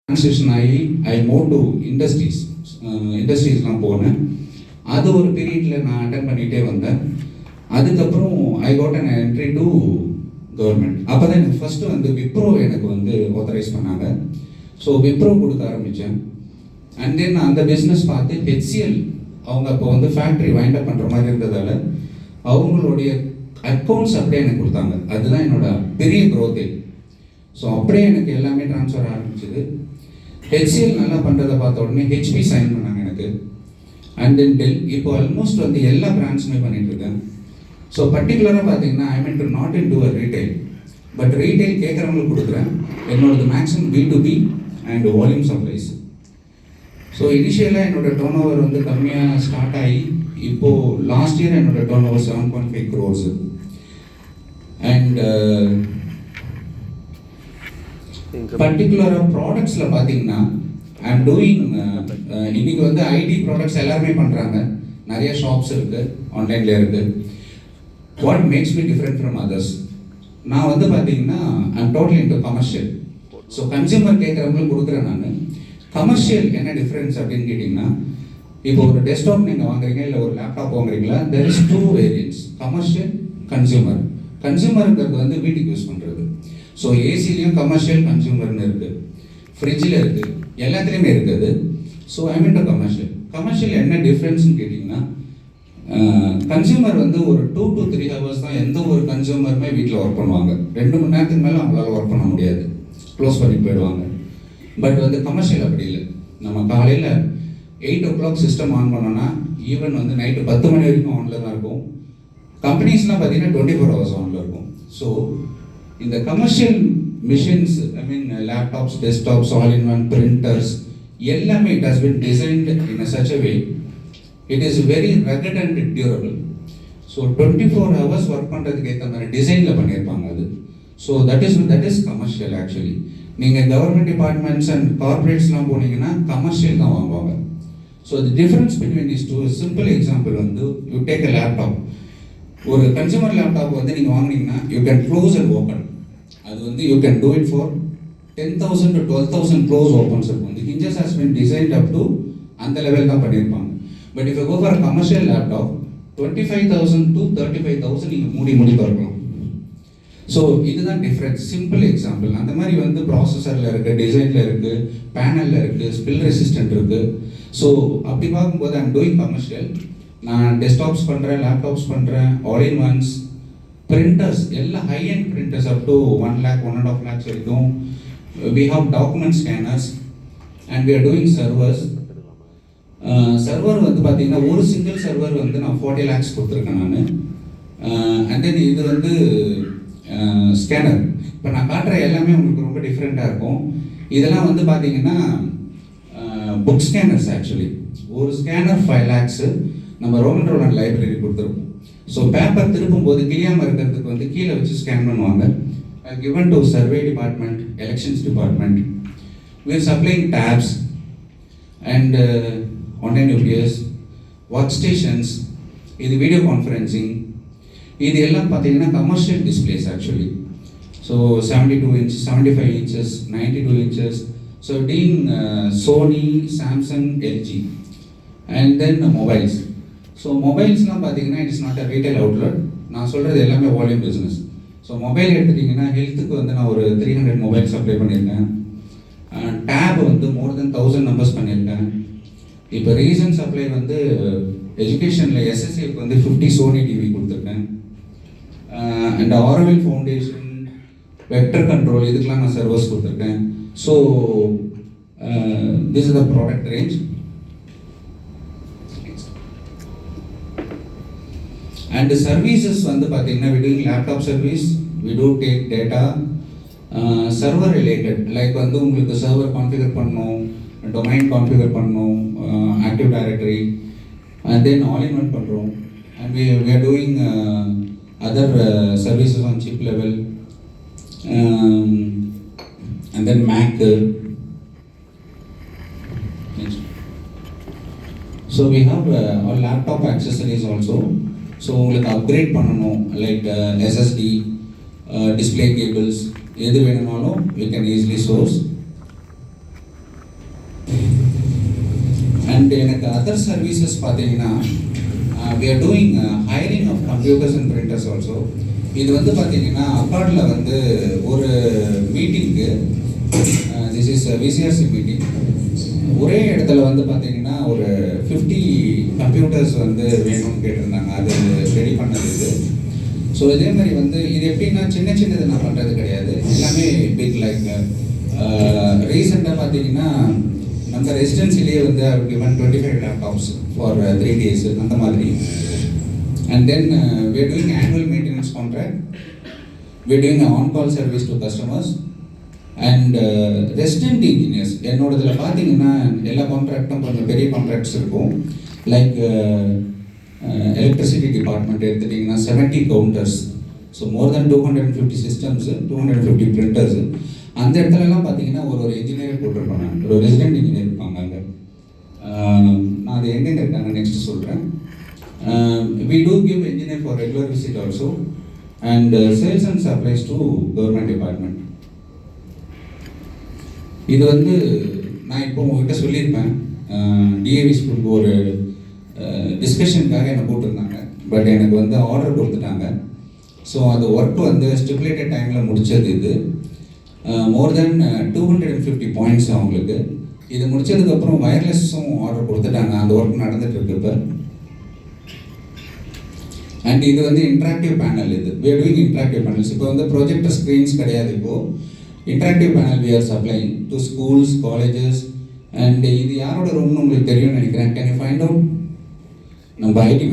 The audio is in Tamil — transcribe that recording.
ட்ரான்ஸ்லேஷன் ஆகி ஐ மூவ் டு இண்டஸ்ட்ரீஸ்லாம் போனேன். அது ஒரு பீரியடில் நான் அட்டன் பண்ணிகிட்டே வந்தேன். அதுக்கப்புறம் I got an entry to government. அப்போ தான் எனக்கு ஃபஸ்ட்டு வந்து விப்ரோ எனக்கு வந்து ஆத்தரைஸ் பண்ணாங்க. ஸோ விப்ரோ கொடுக்க ஆரம்பித்தேன். அண்ட் தென் அந்த பிஸ்னஸ் பார்த்து ஹெச்சிஎல் அவங்க அப்போ வந்து ஃபேக்ட்ரி வைண்ட் அப் பண்ணுற மாதிரி இருந்ததால் அவங்களுடைய அக்கௌண்ட்ஸ் அப்படியே எனக்கு கொடுத்தாங்க. அதுதான் என்னோட பெரிய க்ரோத்தே. ஸோ அப்படியே எனக்கு எல்லாமே ட்ரான்ஸ்ஃபர் ஆரம்பிச்சிது. ஹெச்சிஎல் நல்லா பண்ணுறதை பார்த்த உடனே ஹெச்பி சைன் பண்ணாங்க எனக்கு. And then Dell. இப்போ ஆல்மோஸ்ட் வந்து எல்லா பிராண்ட்ஸுமே பண்ணிகிட்ருக்கேன். ஸோ பர்டிகுலராக பார்த்தீங்கன்னா I mean do not into a retail, but retail கேட்குறவங்களுக்கு கொடுக்குறேன். என்னோடது maximum B2B and volume supplies. So இனிஷியலாக என்னோட டர்ன் ஓவர் வந்து கம்மியாக ஸ்டார்ட் ஆகி இப்போது லாஸ்ட் இயர் என்னோட டர்ன் ஓவர் 7.5 crores. அண்ட் பர்டிகுலராக ப்ராடக்ட்ஸில் பார்த்தீங்கன்னா ஐ எம் டூயிங் இன்றைக்கி வந்து ஐடி ப்ராடக்ட்ஸ் எல்லாருமே பண்ணுறாங்க. நிறைய ஷாப்ஸ் இருக்குது, ஆன்லைனில் இருக்குது. What makes me different from others, நான் வந்து பார்த்தீங்கன்னா I am totally into commercial. So consumer கேட்குறவங்களுக்கு கொடுக்குறேன் நான். கமர்ஷியல் என்ன டிஃப்ரென்ஸ் அப்படின்னு கேட்டிங்கன்னா, இப்போ ஒரு டெஸ்க்டாப் நீங்கள் வாங்குறீங்க இல்லை ஒரு லேப்டாப் வாங்குறீங்களா, there is 2 variants, commercial, consumer. கன்சியூமருங்கிறது வந்து வீட்டுக்கு யூஸ் பண்ணுறது. ஸோ ஏசிலையும் கமர்ஷியல் கன்சியூமர்னு இருக்குது, ஃப்ரிட்ஜில் இருக்குது, எல்லாத்துலேயுமே இருக்குது. So I mean to commercial. Commercial என்ன டிஃப்ரென்ஸ்னு கேட்டிங்கன்னா, கன்சியூமர் வந்து ஒரு 2 to 3 hours தான் எந்த ஒரு கன்சியூமருமே வீட்டில் ஒர்க் பண்ணுவாங்க. 2 மணி நேரத்துக்கு மேலே அவங்களால ஒர்க் பண்ண முடியாது, க்ளோஸ் பண்ணி போயிடுவாங்க. பட் வந்து கமர்ஷியல் அப்படி இல்லை. நம்ம காலையில் 8 o'clock சிஸ்டம் ஆன் பண்ணோன்னா ஈவன் வந்து நைட்டு 10 மணி வரைக்கும் ஆனில் தான் இருக்கும். கம்பெனிஸ்லாம் பார்த்தீங்கன்னா 24 hours ஆனில் இருக்கும். ஸோ இந்த commercial machines, I mean laptops, desktops, all in one, printers எல்லாமே it has been designed in a such a way it is very rugged and durable. So 24 hours work பண்ணுறதுக்கு ஏற்ற மாதிரி டிசைனில் பண்ணியிருப்பாங்க அது. So that is commercial. Actually நீங்கள் கவர்மெண்ட் டிபார்ட்மெண்ட்ஸ் அண்ட் கார்பரேட்ஸ்லாம் போனீங்கன்னா கமர்ஷியல் தான் வாங்குவாங்க. So the difference between these two, simple example வந்து யூ டேக் அ லேப்டாப். ஒரு கன்சூமர் லேப்டாப் வந்து நீங்கள் வாங்கினீங்கன்னா you can close and open. அது வந்து you can do it for 10,000 to 12,000 close opens இருக்கும். The hinges has been designed up to அந்த லெவல் தான் பண்ணியிருப்பாங்க. But if you go for commercial laptop 25,000 to 35,000 நீங்கள் மூடி திறக்கலாம். ஸோ இதுதான் டிஃப்ரென்ஸ், சிம்பிள் எக்ஸாம்பிள். அந்த மாதிரி வந்து ப்ராசஸரில் இருக்குது, டிசைனில் இருக்குது, பேனலில் இருக்குது, ஸ்பில் ரெசிஸ்டன்ட் இருக்குது. ஸோ அப்படி பார்க்கும்போது ஐ எம் டூயிங் கமர்ஷியல். நான் டெஸ்க்டாப்ஸ் பண்ணுறேன், லேப்டாப்ஸ் பண்ணுறேன், ஆல் இன் ஒன்ஸ், பிரிண்டர்ஸ் எல்லாம் high end printers up to 1 lakh 1.5 lakhs வரைக்கும். We have document scanners and we are doing servers. Server வந்து பார்த்தீங்கன்னா ஒரு சிங்கிள் சர்வர் வந்து நான் 40 lakhs கொடுத்துருக்கேன் நான். அண்ட் தென் இது வந்து ஸ்கேனர். இப்போ நான் காட்டுற எல்லாமே உங்களுக்கு ரொம்ப டிஃப்ரெண்ட்டாக இருக்கும். இதெல்லாம் வந்து பார்த்தீங்கன்னா புக் ஸ்கேனர்ஸ். ஆக்சுவலி ஒரு ஸ்கேனர் 5 lakhs நம்ம ரோமன் ரோலண்ட் லைப்ரரி கொடுத்துருக்கோம். ஸோ பேப்பர் திருப்பும் போது கிளியாமல் இருக்கிறதுக்கு வந்து கீழே வச்சு ஸ்கேன் பண்ணுவாங்க. Given to survey department, elections department. We are supplying tabs and online UPS, work stations, இது வீடியோ கான்ஃபரன்சிங், இது எல்லாம் பார்த்தீங்கன்னா commercial displays actually. So 72 inches, 75 inches, 92 inches. So டீன் Sony, Samsung, LG. And then mobiles. So மொபைல்ஸ்லாம் பார்த்தீங்கன்னா it's not a retail outlet. நான் சொல்கிறது எல்லாமே வால்யூம் பிஸ்னஸ். ஸோ மொபைல் எடுத்துட்டிங்கன்னா ஹெல்த்துக்கு வந்து நான் ஒரு 300 மொபைல் சப்ளை பண்ணியிருக்கேன். டேப் வந்து more than 1000 நம்பர்ஸ் பண்ணியிருக்கேன். இப்போ ரீசன்ட் சப்ளை வந்து எஜுகேஷனில் SSAக்கு வந்து 50 சோனி டிவி கொடுத்துருக்கேன். And Auroville foundation, vector control, இதுக்கெலாம் நான் சர்வர்ஸ் கொடுத்துருக்கேன். So this is the product range. And services வந்து பார்த்தீங்கன்னா we doing laptop service, we do take data, server related. Like வந்து உங்களுக்கு சர்வர் கான்ஃபிகர் பண்ணணும், டொமைன் கான்ஃபிகர் பண்ணணும், active directory, and then all in one பண்ணுறோம். And we are doing other services on chip level, and then Mac. So we have our laptop accessories also. So உங்களுக்கு அப்கிரேட் பண்ணணும், லைக் SSD, டிஸ்பிளே கேபிள்ஸ், எது வேணும்னாலும் you can easily source. And எனக்கு அதர் சர்வீசஸ் பார்த்தீங்கன்னா we are doing hiring of computers and printers also. இது வந்து பார்த்தீங்கன்னா அப்பார்டில் வந்து ஒரு மீட்டிங்கு, திஸ் இஸ் விசிஆர்சி மீட்டிங், ஒரே இடத்துல வந்து பார்த்தீங்கன்னா ஒரு 50 கம்ப்யூட்டர்ஸ் வந்து வேணும்னு கேட்டிருந்தாங்க. அது ரெடி பண்ணது இது. ஸோ இதே மாதிரி வந்து இது எப்படின்னா சின்ன சின்னது நான் பண்ணுறது கிடையாது, எல்லாமே பிக். லைக் ரீசெண்டாக பார்த்தீங்கன்னா நம்ம ரெசிடென்சிலேயே வந்து given 25 லேப்டாப்ஸ் ஃபார் 3 days அந்த மாதிரி. And then we are doing annual maintenance contract, we are doing on-call service to customers and resident engineers. என்னோடதில் பார்த்தீங்கன்னா எல்லா கான்ட்ராக்டும் கொஞ்சம் பெரிய கான்ட்ராக்ட்ஸ் இருக்கும். லைக் எலக்ட்ரிசிட்டி டிபார்ட்மெண்ட் எடுத்துட்டிங்கன்னா 70 கவுண்டர்ஸ், ஸோ மோர் தென் 250 சிஸ்டம்ஸு, 250 பிரிண்டர்ஸு. அந்த இடத்துலலாம் பார்த்தீங்கன்னா ஒரு இன்ஜினியர் போட்டிருப்பாங்க, ஒரு ரெசிடென்ட் இன்ஜினியர் இருப்பாங்க அங்கே. நான் அது எங்கெங்கே இருக்காங்க நெக்ஸ்ட் சொல்கிறேன். We do give engineer for regular visit also and sales and supplies to government department. இது வந்து நான் இப்போ உங்ககிட்ட சொல்லியிருப்பேன், டிஏவி ஸ்கூலுக்கு ஒரு டிஸ்கஷனுக்காக என்னை கூப்பிட்டுருந்தாங்க. பட் எனக்கு வந்து ஆர்டர் கொடுத்துட்டாங்க. ஸோ அந்த ஒர்க் வந்து ஸ்டிப்புலேட்டட் டைமில் முடித்தது. இது மோர் தென் 250 பாயிண்ட்ஸ் அவங்களுக்கு. இது முடித்ததுக்கப்புறம் வயர்லெஸ்ஸும் ஆர்டர் கொடுத்துட்டாங்க. அந்த ஒர்க் நடந்துகிட்ருக்கு இப்போ. அண்ட் இது வந்து இன்ட்ராக்டிவ் பேனல். இது we are doing interactive panels. இப்போ வந்து ப்ரொஜெக்டர் ஸ்க்ரீன்ஸ் கிடையாது, இப்போது interactive panel we are supplying to schools, colleges. And இது யாரோட ரூம்னு உங்களுக்கு தெரியும்னு நினைக்கிறேன். Can you find out? நம்ம ஐடி